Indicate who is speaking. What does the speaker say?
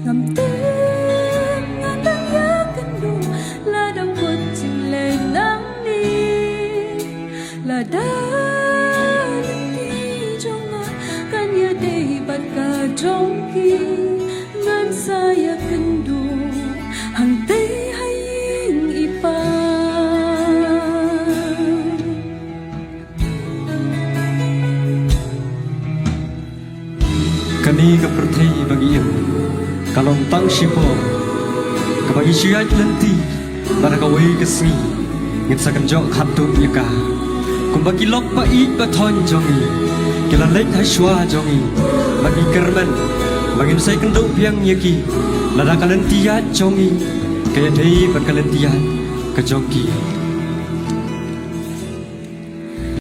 Speaker 1: ngầm tiếng ngàn đang nhớ cân đủ là đâm quật chừng lệ nắng đi là đã lần đi trong ngã kan nhớ đây bạt cả trong khi ngàn saya cân đủ hàng tây hay ipa
Speaker 2: kani ka perthei bagian kalon tang sipo ka bagi siat lenti para ka wei ka sni ngit sakan jok khatu yaka kum bagi lok pa I pa thon jongi kila lek ha shwa jongi bagi kerman bagi sai kendau piang yaki lada kalentiat jongi kaya dei par kalentiat ka jongi